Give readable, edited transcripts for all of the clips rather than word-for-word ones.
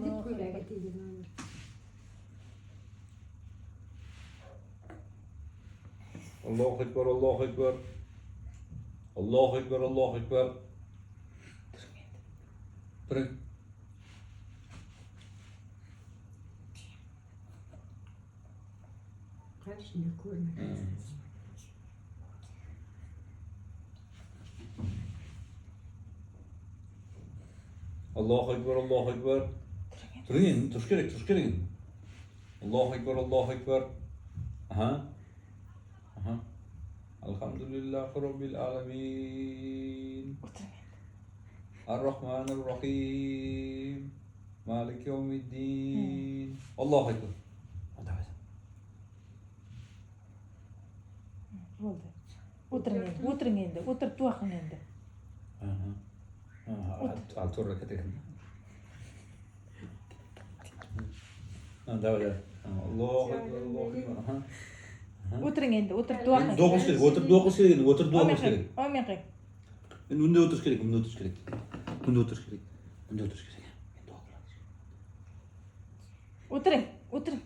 Hadi kuyruğa getirdim. Allahu Ekber, Allahu Ekber. Allahu Ekber, Allahu Ekber. Bırak. Karşında koyma. Allahu Ekber, Allahu Ekber. Turing, tuş gerek. Allahu Ekber, Allahu Ekber. Aha. Elhamdülillahi Rabbil alemin. Ar-Rahmanir-Rahim. Malik yevmiddin. Allahu Ekber. Oldu. Oturun endi. Otur tuaqın endi. Altı hareket edin. Devam. Allahu Ekber, Allahu Ekber. Oturun endi. Otur tuaqın. Dokuz gerek. Otur dokuz gerek. Olmayaq. Bunda otur gerek. Oturun. Otursun.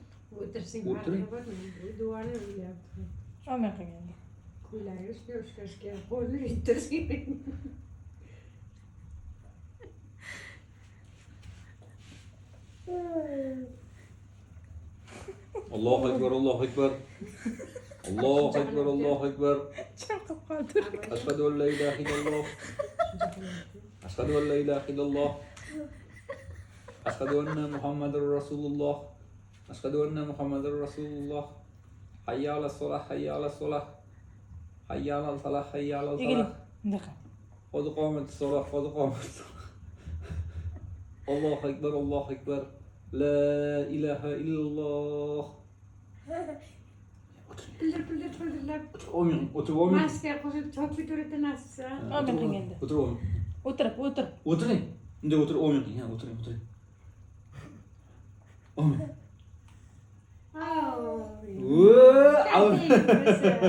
Oturun. Duvarı öyle yaptı. Olmayaq endi. Kuyruğa üstüne koydu ittirsin. Allahu Ekber, Allahu Ekber. Allahu Ekber, Allahu Ekber. Chaqib qoldir. Ashhadu an la ilaha illallah. Ashhadu an la ilaha illallah. Ashhadu anna Muhammadur Rasulullah. Ashhadu anna Muhammadur Rasulullah. Hayya ala salah, hayya ala salah. Hayya ala salah, hayya ala salah. Ndaqa. Qad qamat salah, qad qamat. Allahu Ekber, Allahu Ekber. La ilaha illallah. Pıldır. Otur. Maske koyup çok bir durdu nasılsa. Olmayaq endi. Otur. Otur. Oturayım. Şimdi otur. Oturayım. Oh. Wow.